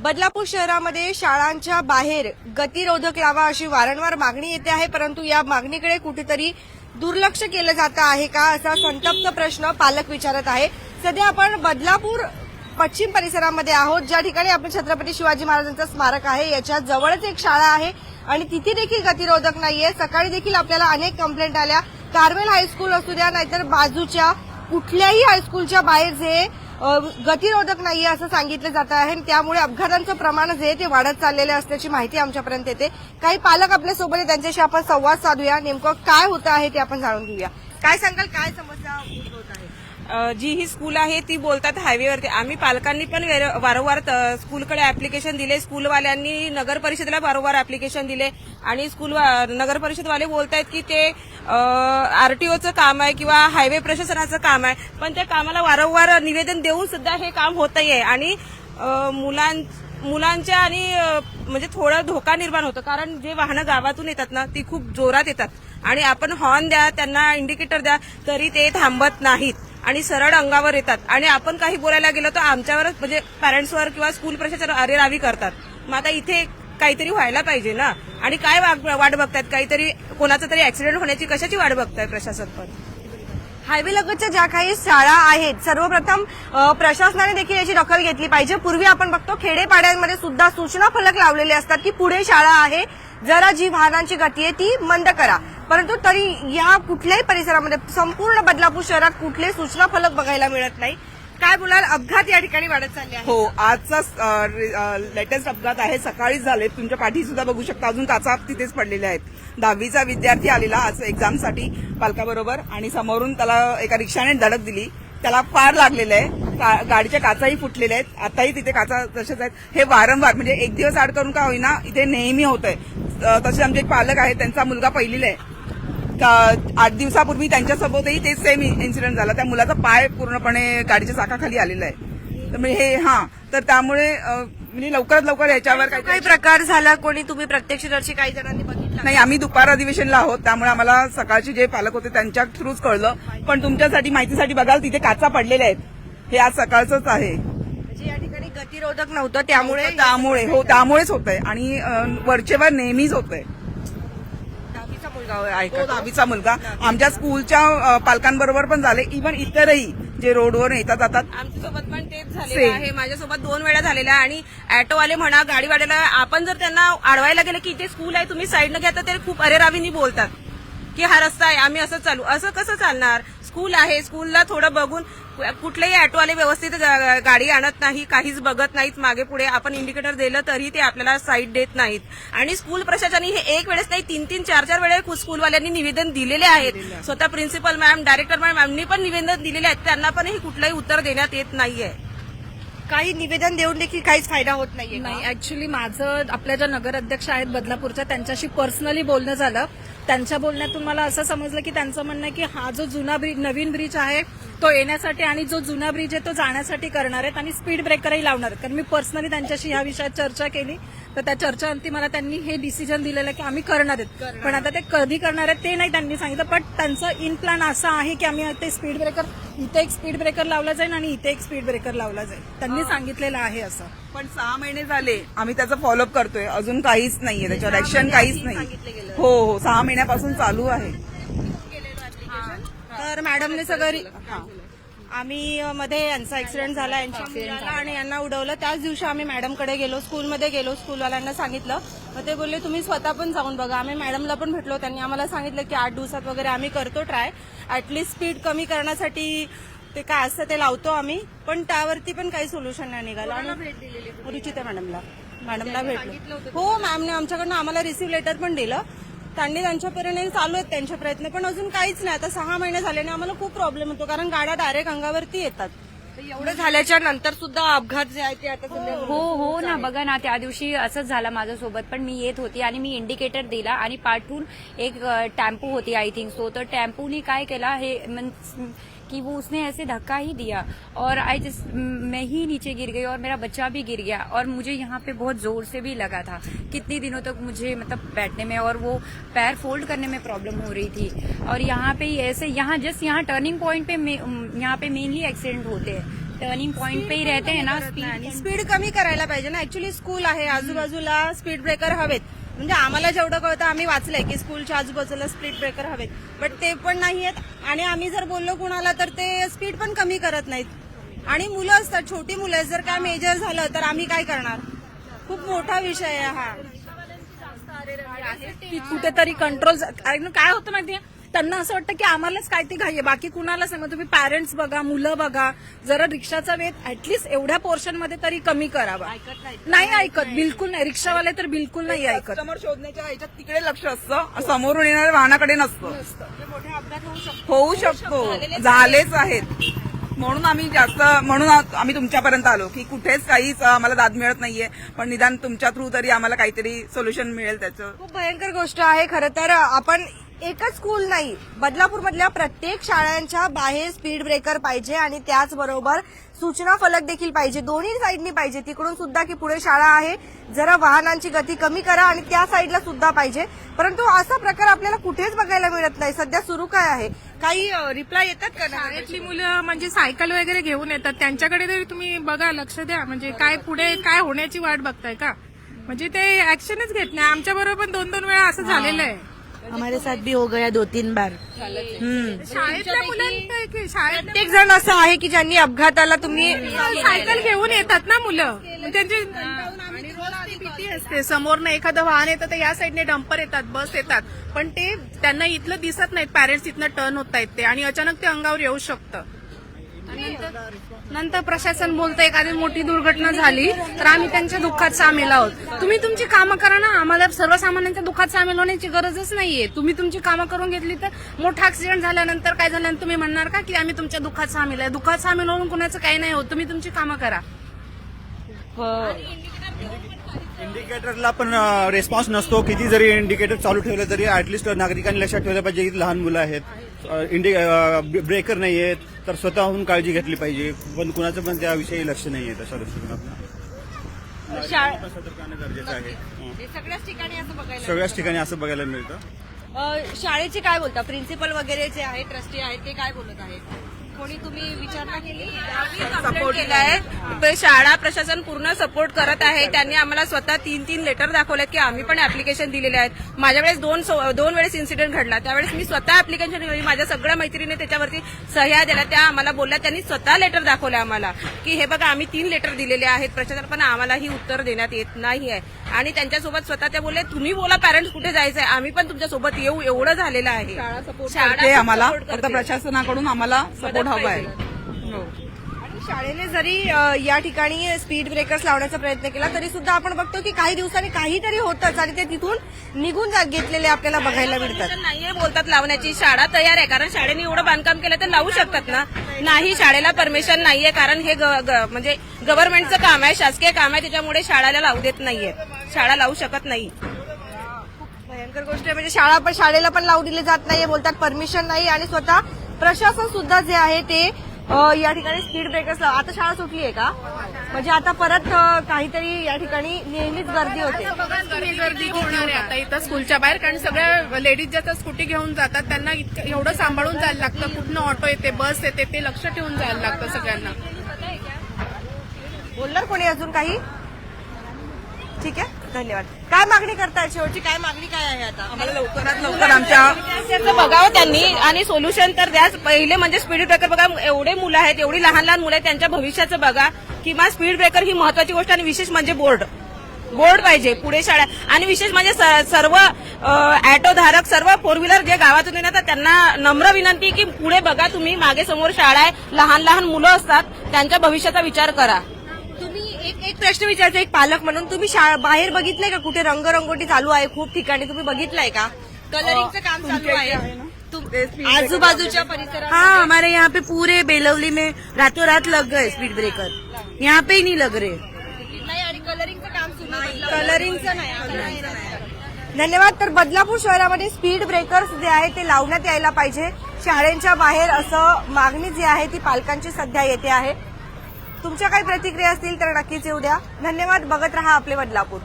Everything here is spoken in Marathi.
बदलापूर शहरामध्ये शाळांच्या बाहेर गतिरोधक लावा अशी वारंवार मागणी येते आहे, परंतु या मागणीकडे कुठेतरी दुर्लक्ष केलं जातं आहे का असा संतप्त प्रश्न पालक विचारत आहे। सध्या आपण बदलापूर पश्चिम परिसरामध्ये आहोत, ज्या ठिकाणी आपण छत्रपती शिवाजी महाराजांचं स्मारक आहे याच्या जवळच एक शाळा आहे आणि तिथे देखील गतिरोधक नाहीये। सकाळी देखील आपल्याला अनेक कंप्लेंट आल्या, कार्मेल हायस्कूल असू द्या नाहीतर बाजूच्या कुठल्याही हायस्कूलच्या बाहेर जे गतिरोधक नाहीये असं सांगितलं जात आहे। त्यामुळे अपघातांचं प्रमाण जे ते वाढत चाललेलं असल्याची माहिती आमच्यापर्यंत येते। काही पालक आपल्यासोबत आहेत, त्यांच्याशी आपण संवाद साधूया, नेमकं काय होतं आहे ते आपण जाणून घेऊया। काय सांगाल, काय समस्या उद्भवत आहे? जी ही स्कूल आहे ती बोलतात हायवेवरती। आम्ही पालकांनी पण वारंवार स्कूलकडे ऍप्लिकेशन दिले, स्कूलवाल्यांनी नगर परिषदेला वारंवार ऍप्लिकेशन दिले आणि नगर परिषदवाले बोलतायत की ते आरटीओचं काम आहे किंवा हायवे प्रशासनाचं काम आहे, पण त्या कामाला वारंवार निवेदन देऊन सुद्धा हे काम होत आहे आणि मुलांच्या आणि म्हणजे थोडा धोका निर्माण होतो, कारण जे वाहनं गावातून येतात ना ती खूप जोरात येतात आणि आपण हॉर्न द्या, त्यांना इंडिकेटर द्या तरी ते थांबत नाहीत आणि सरळ अंगावर येतात आणि आपण काही बोलायला गेलो तर आमच्यावरच म्हणजे पॅरेंट्सवर किंवा स्कूल प्रशासन अरेरावी करतात। मग आता इथे काहीतरी व्हायला पाहिजे ना, आणि काय वाट बघतायत, काहीतरी कोणाचा तरी ऍक्सिडेंट होण्याची कशाची वाट बघताय प्रशासन पण? हायवे लगतच्या ज्या काही शाळा आहेत सर्वप्रथम प्रशासनाने देखील याची दखल घेतली पाहिजे। पूर्वी आपण बघतो खेडेपाड्यांमध्ये सुद्धा सूचना फलक लावलेले असतात की पुढे शाळा आहे, जरा जी वाहनांची गती आहे ती मंद करा, परंतु तरी या कुठल्याही परिसरामध्ये संपूर्ण बदलापूर शहरात कुठले सूचना फलक बघायला मिळत नाही। काय बोलाल, अपघात या ठिकाणी वाढत चालले आहे? हो, आजचा लेटेस्ट अपघात आहे, सकाळीच झाले। तुमच्या पाठी सुद्धा बघू शकता, अजून काचा तिथेच पडलेल्या आहेत। 10वीचा विद्यार्थी आलेला आज एक्झामसाठी पालकाबरोबर आणि समोरून त्याला एका रिक्षाने धडक दिली, त्याला फार लागलेलं आहे, गाडीच्या काचाही फुटलेल्या आहेत, आताही तिथे काचा तशाच आहेत। हे वारंवार म्हणजे एक दिवस आड करून का होईना इथे नेहमी होत आहे। तसे आमचे एक पालक आहेत, त्यांचा मुलगा पहिलीला आहे, 8 दिवसापूर्वी त्यांच्यासोबतही तेच सेम इन्सिडेंट झाला, त्या मुलाचा पाय पूर्णपणे गाडीच्या चाकाखाली आलेला आहे। तर त्यामुळे म्हणजे लवकरात लवकर याच्यावर काही प्रकार झाला, कोणी तुम्ही प्रत्यक्षदर्शी काही जणांनी बघितलं? नाही, आम्ही दुपार अधिवेशनला आहोत, त्यामुळे आम्हाला सकाळचे जे पालक होते त्यांच्या थ्रूच कळलं, पण तुमच्यासाठी माहितीसाठी बघाल तिथे काचा पडलेल्या आहेत, हे आज सकाळचंच आहे। म्हणजे या ठिकाणी गतिरोधक नव्हतं त्यामुळेच होत आहे आणि वरचेवर नेहमीच होत आहे। 10वीचा मुलगा आमच्या स्कूलच्या पालकांबरोबर पण झाले, इव्हन इतरही जे रोडवर येतात जातात आमच्यासोबत पण तेच झालेलं आहे। माझ्यासोबत 2 वेळा झालेलं आहे आणि ऑटोवाले म्हणा गाडीवाल्याला आपण जर त्यांना अडवायला गेलं की इथे स्कूल आहे तुम्ही साईडनं घ्या तर ते खूप अरेरावीनी बोलतात की हा रस्ता आहे आम्ही असं चालू, असं कसं चालणार? स्कूल आहे, स्कूलला थोडं बघून कुठलेही ऑटोवाले व्यवस्थित गाडी आणत नाही, काहीच बघत नाहीत मागे पुढे, आपण इंडिकेटर दिलं तरी ते आपल्याला साईड देत नाहीत आणि स्कूल प्रशासनाने हे एक वेळेस नाही 3-3, 4-4 वेळेस स्कूलवाल्यांनी निवेदन दिलेले आहेत। स्वतः प्रिन्सिपल मॅम, डायरेक्टर मॅमनी पण निवेदन दिलेले आहेत, त्यांना पण हे कुठलंही उत्तर देण्यात येत नाहीये। काही निवेदन देऊन देखील काहीच फायदा होत नाहीये? नाही, ऍक्च्युली माझं आपल्या ज्या नगर अध्यक्ष आहेत बदलापूरच्या त्यांच्याशी पर्सनली बोलणं झालं। त्यांच्या बोलण्यातून मला असं समजलं की त्यांचं म्हणणं आहे की हा जो जुना ब्रिज, नवीन ब्रिज आहे तो येण्यासाठी आणि जो जुना ब्रिज आहे तो जाण्यासाठी करणार आहेत आणि स्पीड ब्रेकरही लावणार आहेत। कारण मी पर्सनली त्यांच्याशी ह्या विषयात चर्चा केली, तर त्या चर्चेअंती मला त्यांनी हे डिसिजन दिलेलं की आम्ही करणार आहेत, पण आता ते कधी करणार आहेत ते नाही त्यांनी सांगितलं, पण त्यांचं इन प्लॅन असं आहे की आम्ही ते स्पीड ब्रेकर, इथे एक स्पीड ब्रेकर लावला जाईल आणि इथे एक स्पीड ब्रेकर लावला जाईल, त्यांनी सांगितलेलं आहे असं। पण 6 महिने झाले आम्ही त्याचा फॉलोअप करतोय, अजून काहीच नाहीये त्याच्यावर ऍक्शन, काहीच नाही। हो, 6 महिन्यापासून चालू आहे। तर मॅडमने सगळं आम्ही मध्ये यांचा ऍक्सिडेंट झाला, यांच्या मुलाला आणि यांना उडवलं, त्याच दिवशी आम्ही मॅडमकडे गेलो, स्कूलमध्ये गेलो, स्कूलवाल्यांना सांगितलं, मग ते बोलले तुम्ही स्वतः पण जाऊन बघा। आम्ही मॅडमला पण भेटलो, त्यांनी आम्हाला सांगितलं की 8 दिवसात वगैरे आम्ही करतो ट्राय, ऍटलीस्ट स्पीड कमी करण्यासाठी ते काय असतं ते लावतो आम्ही, पण त्यावरती पण काही सोल्युशन नाही निघालं। आणि भेट दिलेली रुचिता मॅडमला भेटलो। हो, मॅमने आमच्याकडनं आम्हाला रिसिव्ह लेटर पण दिलं, त्यांनी त्यांच्यापर्यंत चालू आहेत त्यांचे प्रयत्न, पण अजून काहीच नाही। आता 6 महिने झाल्याने आम्हाला खूप प्रॉब्लेम होतो, कारण गाड्या डायरेक्ट अंगावरती येतात। एवढं झाल्याच्या नंतर सुद्धा अपघात जे आहे ते आता हो ना, बघा ना, त्या दिवशी असंच झालं माझ्यासोबत, पण मी येत होती आणि मी इंडिकेटर दिला आणि पाठवून एक टेम्पो होती आय थिंक सो, तर टेम्पोनी काय केला हे कि वो उसने ऐसे धक्का ही दिया और मैं ही नीचे गिर गई और मेरा बच्चा भी गिर गया और मुझे यहाँ पे बहुत जोर से भी लगा था। कितनी दिनों तक मुझे मतलब बैठने में और वो पैर फोल्ड करने में प्रॉब्लम हो रही थी और यहाँ पे ऐसे यहाँ जस्ट यहाँ टर्निंग पॉइंट पे यहाँ पे मेनली एक्सीडेंट होते हैं। टर्निंग पॉइंट पे ही रहते हैं ना, स्पीड कमी करायला पाहिजे ना. ऍक्च्युली स्कूल आहे, आजूबाजूला स्पीड ब्रेकर हवेत. म्हणजे आम्हाला जेवढं कळतं आम्ही वाचलंय की स्कूलच्या आजूबाजूला स्पीड ब्रेकर हवेत, बट ते पण नाहीयेत. आणि आम्ही जर बोललो कुणाला तर ते स्पीड पण कमी करत नाहीत. आणि मुलं असतात, छोटी मुलं आहेत, जर काय मेजर झालं तर आम्ही काय करणार? खूप मोठा विषय आहे हा. की कुठेतरी कंट्रोल काय होतं माहितीये, त्यांना असं वाटतं की आम्हालाच काय ते घाई आहे, बाकी कुणाला सांगा. तुम्ही पॅरेंट्स बघा, मुलं बघा, जरा रिक्षाचा वेग ऍटलीस्ट एवढ्या पोर्शन मध्ये तरी कमी करावा. नाही ऐकत, बिलकुल नाही. रिक्षावाले तर बिलकुल नाही ऐकत. कस्टमर शोधण्याच्या ह्याच्यात तिकडे लक्ष असतं, समोरून येणाऱ्या वाहनाकडे नसतं. होऊ शकतो, झालेच आहेत. म्हणून आम्ही तुमच्यापर्यंत आलो की कुठेच काहीच आम्हाला दाद मिळत नाहीये, पण निदान तुमच्या थ्रू तरी आम्हाला काहीतरी सोल्युशन मिळेल त्याचं. खूप भयंकर गोष्ट आहे. खरं तर आपण एकच स्कूल नाही, बदलापूरमधल्या प्रत्येक शाळांच्या बाहेर स्पीड ब्रेकर पाहिजे आणि त्याचबरोबर सूचना फलक देखील पाहिजे. दोन्ही साईडनी पाहिजे, तिकडून सुद्धा की पुढे शाळा आहे, जरा वाहनांची गती कमी करा, आणि त्या साईडला सुद्धा पाहिजे. परंतु असा प्रकार आपल्याला कुठेच बघायला मिळत नाही. सध्या सुरू काय आहे? काही रिप्लाय येतात का? शाळेतली मुलं म्हणजे सायकल वगैरे घेऊन येतात, त्यांच्याकडे तरी तुम्ही बघा, लक्ष द्या. म्हणजे काय पुढे काय होण्याची वाट बघताय का? म्हणजे ते ऍक्शनच घेत नाही. आमच्या बरोबर 2-2 वेळा असं झालेलं आहे. हमारे साथ भी हो गया 2-3 बार. शाळेतल्या मुलांना शाळेत प्रत्येक जण असं आहे की ज्यांनी अपघाताला तुम्ही सायकल घेऊन येतात ना मुलं, त्यांची भीती असते. समोरनं एखादं वाहन येतं तर या साईडने डंपर येतात, बस येतात, पण ते त्यांना इथलं दिसत नाहीत. पॅरेंट्स इथनं टर्न होत आहेत ते, आणि अचानक ते अंगावर येऊ शकतं. नंतर प्रशासन बोलतं एखादी मोठी दुर्घटना झाली तर आम्ही त्यांच्या दुःखात सामील आहोत. तुम्ही तुमची कामं करा ना, आम्हाला सर्वसामान्यांच्या दुःखात सामील होण्याची गरजच नाहीये. तुम्ही तुमची कामं करून घेतली तर मोठा ऍक्सिडेंट झाल्यानंतर काय झालं तुम्ही म्हणणार का की आम्ही तुमच्या दुःखात सामील आहे? दुःखात सामील होऊन कुणाचं काही नाही होत. तुम्ही तुमची कामं करा. इंडिकेटरला पण रिस्पॉन्स नसतो. किती जरी इंडिकेटर चालू ठेवलं तरी ऍटलिस्ट नागरिकांनी लक्षात ठेवलं पाहिजे की लहान मुलं आहेत, ब्रेकर नाही आहेत, तर स्वतःहून काळजी घेतली पाहिजे. पण कुणाचं पण त्याविषयी लक्ष नाही आहे. तशा दृष्टीनं सतर्क राहणं गरजेचं आहे. सगळ्याच ठिकाणी असं बघायला मिळतं. शाळेचे काय बोलता? प्रिन्सिपल वगैरे जे आहे, ट्रस्टी आहेत, ते काय बोलत आहेत? कोणी तुम्ही विचारणा केली? सपोर्ट केला आहे. शाळा प्रशासन पूर्ण सपोर्ट करत आहे. त्यांनी आम्हाला स्वतः 3-3 लेटर दाखवलेत की आम्ही पण ऍप्लिकेशन दिलेले आहेत. माझ्या वेळेस दोन वेळेस इन्सिडेंट घडला, त्यावेळेस मी स्वतः ऍप्लिकेशन दिली. माझ्या सगळ्या मैत्रिणी त्याच्यावरती सह्या दिल्या, त्या आम्हाला बोलल्या. त्यांनी स्वतः लेटर दाखवले आम्हाला की हे बघा आम्ही 3 लेटर दिलेले आहेत प्रशासन, पण आम्हालाही उत्तर देण्यात येत नाही आहे. आणि त्यांच्यासोबत स्वतः त्या बोलले तुम्ही बोला पॅरेंट्स कुठे जायचंय, आम्ही पण तुमच्यासोबत येऊ, एवढं झालेलं आहे. शाळा आम्हाला फक्त प्रशासनाकडून आम्हाला सपोर्ट हवा आहे. आणि शाळेने जरी या ठिकाणी स्पीड ब्रेकर्स लावण्याचा प्रयत्न केला तरी सुद्धा आपण बघतो की काही दिवसांनी काहीतरी होतंच आणि ते तिथून निघून घेतलेले आपल्याला बघायला मिळतात. नाहीये बोलतात लावण्याची. शाळा तयार आहे, कारण शाळेने एवढं बांधकाम केलं तर लावू शकतात ना. नाही, शाळेला परमिशन नाहीये, कारण हे म्हणजे गव्हर्नमेंटचं काम आहे, शासकीय काम आहे, त्याच्यामुळे शाळेला लावू देत नाहीये. शाळा लावू शकत नाही. भयंकर गोष्ट आहे. म्हणजे शाळेला पण लावू दिले जात नाहीये, बोलतात परमिशन नाही. आणि स्वतः प्रशासन सुद्धा जे आहे ते या ठिकाणी स्पीड ब्रेकर्स आता शाळा सुटली आहे का? म्हणजे आता परत काहीतरी या ठिकाणी नेहमीच गर्दी होते. गर्दी होणार आहे आता इथं स्कूलच्या बाहेर, कारण सगळ्या लेडीज ज्या स्कूटी घेऊन जातात त्यांना एवढं सांभाळून जायला लागतं. कुठनं ऑटो येते, बस येते, ते लक्ष ठेवून जायला लागतं सगळ्यांना. बोलणार कोणी अजून काही? ठीक आहे, धन्यवाद. काय मागणी करताय? शेवटची काय मागणी काय आहे आता? आम्हाला लवकरात लवकर आमच्या बघावं त्यांनी आणि सोल्युशन तर द्याच. पहिले म्हणजे स्पीड ब्रेकर बघा, एवढे मुलं आहेत, एवढी लहान लहान मुलं आहेत, त्यांच्या भविष्याचं बघा. किंवा स्पीड ब्रेकर ही महत्वाची गोष्ट, आणि विशेष म्हणजे बोर्ड पाहिजे पुढे शाळा. आणि विशेष म्हणजे सर्व ऑटो धारक, सर्व 4 व्हीलर जे गावातून येतात त्यांना नम्र विनंती की पुढे बघा तुम्ही, मागे समोर शाळा आहे, लहान लहान मुलं असतात, त्यांच्या भविष्याचा विचार करा. तुम्ही एक प्रश्न विचारतो एक पालक म्हणून, तुम्ही बाहेर बघितलंय का कुठे रंगरंगोटी चालू आहे? खूप ठिकाणी तुम्ही बघितलंय का कलरिंगचं काम चालू आहे आजूबाजूच्या परिसरात? हाँ, हमारे यहाँ पे पूरे बेलवली में रातों रात लग गए स्पीड ब्रेकर, यहाँ पे ही नहीं लग रहे. नाही, आणि कलरिंगचं काम सुरू आहे. कलरिंगचं नाही. धन्यवाद. तर बदलापूर शहरामध्ये स्पीड ब्रेकर्स जे आहे ते लावण्यात यायला पाहिजे शाळेच्या बाहेर, असं मागणी जी आहे ती पालकांची सध्या येते आहे. तुमच्या काही प्रतिक्रिया असतील तर नक्कीच येऊ द्या. धन्यवाद. बघत रहा आपले बदलापूर.